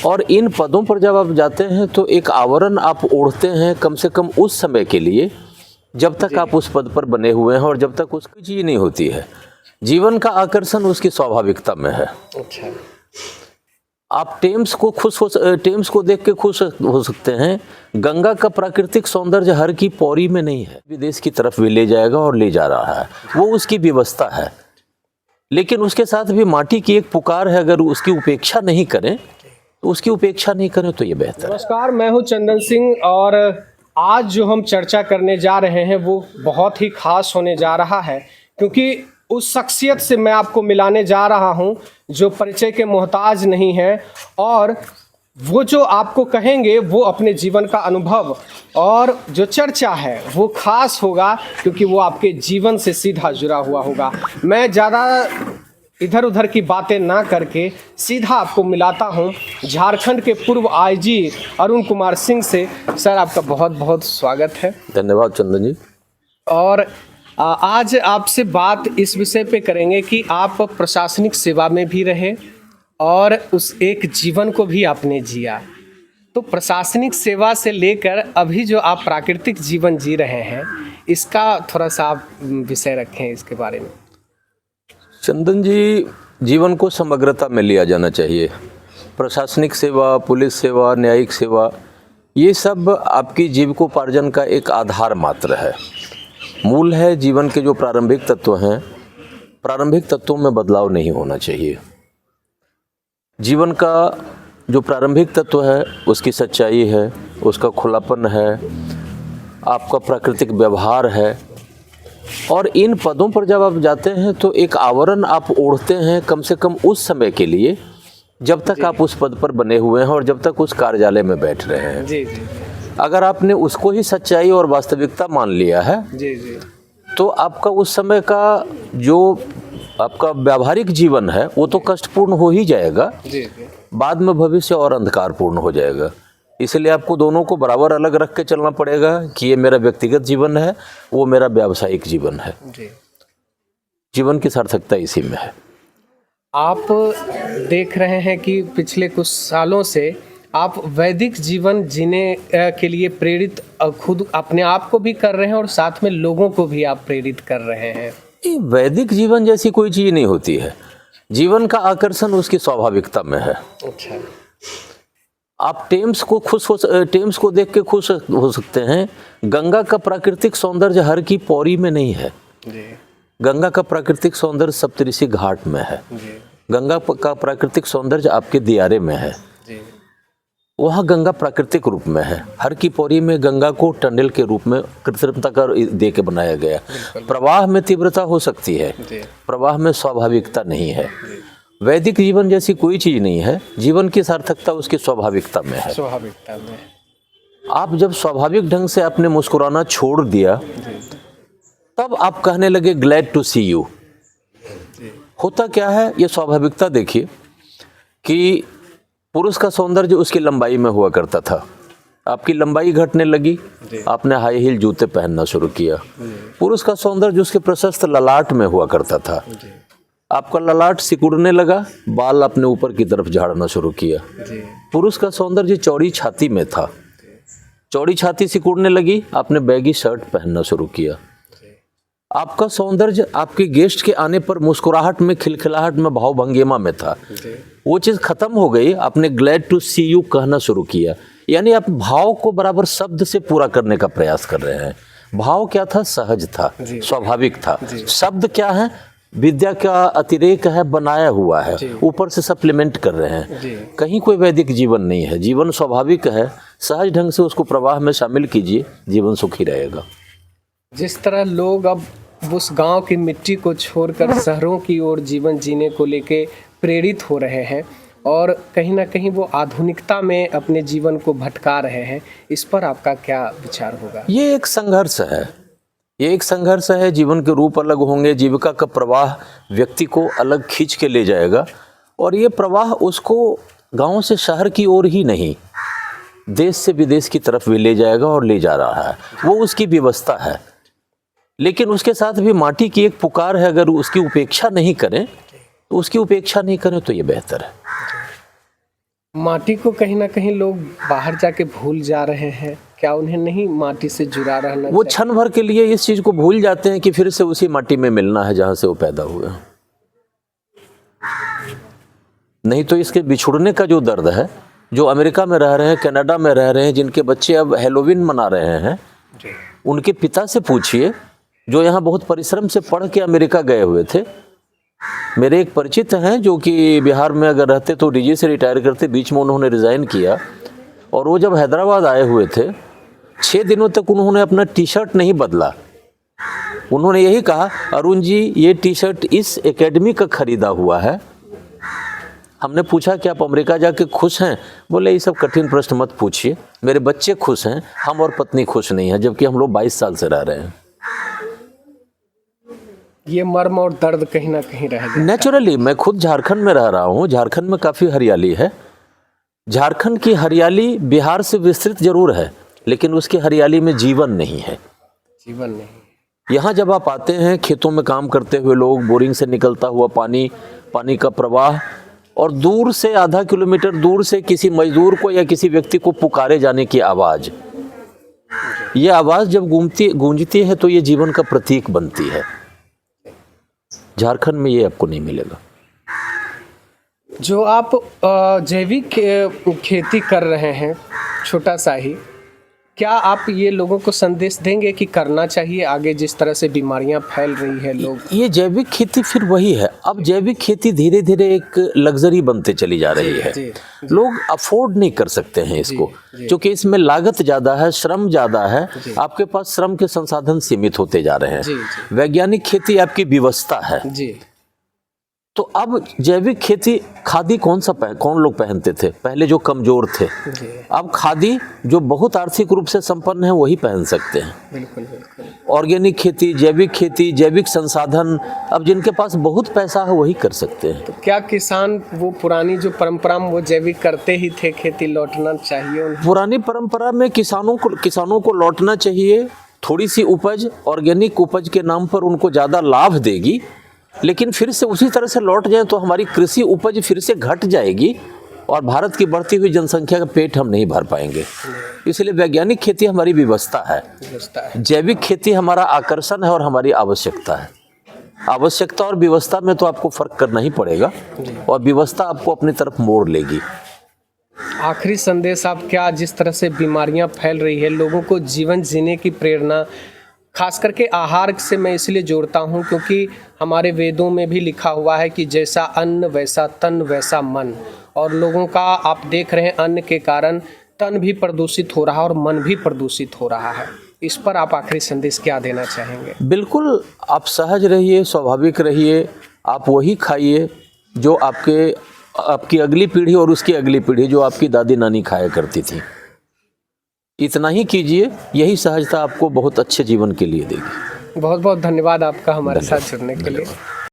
और इन पदों पर जब आप जाते हैं तो एक आवरण आप ओढ़ते हैं कम से कम उस समय के लिए, जब तक आप उस पद पर बने हुए हैं और जब तक उसकी चीज नहीं होती है। जीवन का आकर्षण उसकी स्वाभाविकता में है। अच्छा, आप टेम्स को देख के खुश हो सकते हैं। गंगा का प्राकृतिक सौंदर्य हर की पौड़ी में नहीं है, विदेश की तरफ भी ले जाएगा और ले जा रहा है, वो उसकी व्यवस्था है। लेकिन उसके साथ भी माटी की एक पुकार है, अगर उसकी उपेक्षा नहीं करें तो ये बेहतर है। नमस्कार, मैं हूं चंदन सिंह और आज जो हम चर्चा करने जा रहे हैं वो बहुत ही खास होने जा रहा है, क्योंकि उस शख्सियत से मैं आपको मिलाने जा रहा हूं जो परिचय के मोहताज नहीं है, और वो जो आपको कहेंगे वो अपने जीवन का अनुभव और जो चर्चा है वो खास होगा, क्योंकि वो आपके जीवन से सीधा जुड़ा हुआ होगा। मैं ज़्यादा इधर उधर की बातें ना करके सीधा आपको मिलाता हूं झारखंड के पूर्व आईजी अरुण कुमार सिंह से। सर, आपका बहुत बहुत स्वागत है। धन्यवाद चंदन जी। और आज आपसे बात इस विषय पे करेंगे कि आप प्रशासनिक सेवा में भी रहे और उस एक जीवन को भी आपने जिया, तो प्रशासनिक सेवा से लेकर अभी जो आप प्राकृतिक जीवन जी रहे हैं, इसका थोड़ा सा आप विषय रखें इसके बारे में। चंदन जी, जीवन को समग्रता में लिया जाना चाहिए। प्रशासनिक सेवा, पुलिस सेवा, न्यायिक सेवा, ये सब आपकी जीविकोपार्जन का एक आधार मात्र है, मूल है। जीवन के जो प्रारंभिक तत्व हैं, प्रारंभिक तत्वों में बदलाव नहीं होना चाहिए। जीवन का जो प्रारंभिक तत्व है उसकी सच्चाई है, उसका खुलापन है, आपका प्राकृतिक व्यवहार है। और इन पदों पर जब आप जाते हैं तो एक आवरण आप ओढ़ते हैं कम से कम उस समय के लिए, जब तक आप उस पद पर बने हुए हैं और जब तक उस कार्यालय में बैठ रहे हैं। जी जी। अगर आपने उसको ही सच्चाई और वास्तविकता मान लिया है, जी जी, तो आपका उस समय का जो आपका व्यावहारिक जीवन है वो तो कष्टपूर्ण हो ही जाएगा। जी जी। बाद में भविष्य और अंधकारपूर्ण हो जाएगा। इसलिए आपको दोनों को बराबर अलग रख के चलना पड़ेगा कि ये मेरा व्यक्तिगत जीवन है, वो मेरा व्यावसायिक जीवन है। जी। जीवन की सार्थकता इसी में है। आप देख रहे हैं कि पिछले कुछ सालों से आप वैदिक जीवन जीने के लिए प्रेरित खुद अपने आप को भी कर रहे हैं और साथ में लोगों को भी आप प्रेरित कर रहे हैं। ये वैदिक जीवन जैसी कोई चीज़ नहीं होती है। जीवन का आकर्षण उसकी स्वाभाविकता में है। अच्छा, आप टेम्स को देख के खुश हो सकते हैं। गंगा का प्राकृतिक सौंदर्य हर की पौड़ी में नहीं है। जी। गंगा का प्राकृतिक सौंदर्य सप्तऋषि घाट में है। जी। गंगा का प्राकृतिक सौंदर्य आपके दियारे में है। जी। वहाँ गंगा प्राकृतिक रूप में है। हर की पौड़ी में गंगा को टनल के रूप में कृत्रिमता का दे के बनाया गया। प्रवाह में तीव्रता हो सकती है, प्रवाह में स्वाभाविकता नहीं है। वैदिक जीवन जैसी कोई चीज नहीं है। जीवन की सार्थकता उसकी स्वाभाविकता में है। स्वाभाविकता में आप जब स्वाभाविक ढंग से आपने मुस्कुराना छोड़ दिया, तब आप कहने लगे ग्लैड टू सी यू। होता क्या है, ये स्वाभाविकता देखिए कि पुरुष का सौंदर्य उसकी लंबाई में हुआ करता था। आपकी लंबाई घटने लगी, आपने हाई हील जूते पहनना शुरू किया। पुरुष का सौंदर्य उसके प्रशस्त ललाट में हुआ करता था। आपका ललाट सिकुड़ने लगा, बाल अपने ऊपर की तरफ झाड़ना शुरू किया। पुरुष का सौंदर्य चौड़ी छाती में था, चौड़ी छाती सिकुड़ने लगी, आपने बैगी शर्ट पहनना शुरू किया। आपका सौंदर्य आपके गेस्ट के आने पर मुस्कुराहट में, खिलखिलाहट में, भाव भंगिमा में था। वो चीज़ खत्म हो गई, आपने ग्लैड टू सी यू कहना शुरू किया। यानी आप भाव को बराबर शब्द से पूरा करने का प्रयास कर रहे हैं। भाव क्या था? सहज था, स्वाभाविक था। शब्द क्या है? विद्या का अतिरेक है, बनाया हुआ है, ऊपर से सप्लीमेंट कर रहे हैं। कहीं कोई वैदिक जीवन नहीं है। जीवन स्वाभाविक है, सहज ढंग से उसको प्रवाह में शामिल कीजिए, जीवन सुखी रहेगा। जिस तरह लोग अब उस गांव की मिट्टी को छोड़कर शहरों की ओर जीवन जीने को लेके प्रेरित हो रहे हैं और कहीं ना कहीं वो आधुनिकता में अपने जीवन को भटका रहे हैं, इस पर आपका क्या विचार होगा? ये एक संघर्ष है, ये एक संघर्ष है। जीवन के रूप अलग होंगे, जीविका का प्रवाह व्यक्ति को अलग खींच के ले जाएगा, और ये प्रवाह उसको गांव से शहर की ओर ही नहीं, देश से विदेश की तरफ भी ले जाएगा और ले जा रहा है। वो उसकी व्यवस्था है। लेकिन उसके साथ भी माटी की एक पुकार है, अगर उसकी उपेक्षा नहीं करें तो ये बेहतर है। माटी को कहीं ना कहीं लोग बाहर जाके भूल जा रहे हैं, क्या उन्हें नहीं माटी से जुड़ा रहना वो चाहिए? क्षण भर के लिए इस चीज को भूल जाते हैं कि फिर से उसी माटी में मिलना है जहां से वो पैदा हुए। नहीं तो इसके बिछुड़ने का जो दर्द है, जो अमेरिका में रह रहे हैं, कनाडा में रह रहे हैं, जिनके बच्चे अब हैलोवीन मना रहे हैं, उनके पिता से पूछिए, जो यहाँ बहुत परिश्रम से पढ़ के अमेरिका गए हुए थे। मेरे एक परिचित हैं जो कि बिहार में अगर रहते तो डीजी से रिटायर करते, बीच में उन्होंने रिज़ाइन किया, और वो जब हैदराबाद आए हुए थे 6 दिनों तक उन्होंने अपना टी शर्ट नहीं बदला। उन्होंने यही कहा, अरुण जी ये टी शर्ट इस एकेडमी का खरीदा हुआ है। हमने पूछा कि आप अमेरिका जाके खुश हैं? बोले ये सब कठिन प्रश्न मत पूछिए, मेरे बच्चे खुश हैं, हम और पत्नी खुश नहीं हैं, जबकि हम लोग 22 साल से रह रहे हैं। ये मर्म और दर्द कहीं ना कहीं रह गया। नेचुरली मैं खुद झारखंड में रह रहा हूँ, झारखंड में काफ़ी हरियाली है। झारखंड की हरियाली बिहार से विस्तृत जरूर है, लेकिन उसकी हरियाली में जीवन नहीं है। जीवन नहीं। यहाँ जब आप आते हैं, खेतों में काम करते हुए लोग, बोरिंग से निकलता हुआ पानी, पानी का प्रवाह, और दूर से आधा किलोमीटर दूर से किसी मजदूर को या किसी व्यक्ति को पुकारे जाने की आवाज़, ये आवाज़ जब गूंजती है तो ये जीवन का प्रतीक बनती है। झारखंड में ये आपको नहीं मिलेगा। जो आप जैविक खेती कर रहे हैं, छोटा सा ही, क्या आप ये लोगों को संदेश देंगे कि करना चाहिए आगे जिस तरह से बीमारियां फैल रही है लोग? ये जैविक खेती फिर वही है। अब जैविक खेती धीरे धीरे एक लग्जरी बनते चली जा रही है। लोग अफोर्ड नहीं कर सकते हैं इसको, क्योंकि इसमें लागत ज़्यादा है, श्रम ज़्यादा है, आपके पास श्रम के संसाधन सीमित होते जा रहे हैं। वैज्ञानिक खेती आपकी व्यवस्था है जी। तो अब जैविक खेती, खादी कौन लोग पहनते थे पहले, जो कमजोर थे। अब खादी जो बहुत आर्थिक रूप से संपन्न है वही पहन सकते हैं। बिल्कुल बिल्कुल। ऑर्गेनिक खेती, जैविक संसाधन, अब जिनके पास बहुत पैसा है वही कर सकते हैं। तो क्या किसान वो पुरानी जो परंपरा में वो जैविक करते ही थे, खेती लौटना चाहिए उन्हें? पुरानी परंपरा में किसानों को लौटना चाहिए। थोड़ी सी उपज, ऑर्गेनिक उपज के नाम पर उनको ज़्यादा लाभ देगी, लेकिन फिर से उसी तरह से लौट जाए तो हमारी कृषि उपज फिर से घट जाएगी और भारत की बढ़ती हुई जनसंख्या का पेट हम नहीं भर पाएंगे। इसलिए वैज्ञानिक खेती हमारी व्यवस्था है, जैविक खेती हमारा आकर्षण है और हमारी आवश्यकता है। आवश्यकता और व्यवस्था में तो आपको फर्क करना ही पड़ेगा, और व्यवस्था आपको अपनी तरफ मोड़ लेगी। आखिरी संदेश आप क्या, जिस तरह से बीमारियां फैल रही है, लोगों को जीवन जीने की प्रेरणा, खास करके आहार से मैं इसलिए जोड़ता हूँ क्योंकि हमारे वेदों में भी लिखा हुआ है कि जैसा अन्न वैसा तन वैसा मन, और लोगों का आप देख रहे हैं अन्न के कारण तन भी प्रदूषित हो रहा है और मन भी प्रदूषित हो रहा है। इस पर आप आखिरी संदेश क्या देना चाहेंगे? बिल्कुल, आप सहज रहिए, स्वाभाविक रहिए, आप वही खाइए जो आपकी अगली पीढ़ी और उसकी अगली पीढ़ी, जो आपकी दादी नानी खाया करती थी। इतना ही कीजिए, यही सहजता आपको बहुत अच्छे जीवन के लिए देगी। बहुत बहुत धन्यवाद आपका हमारे साथ जुड़ने के लिए।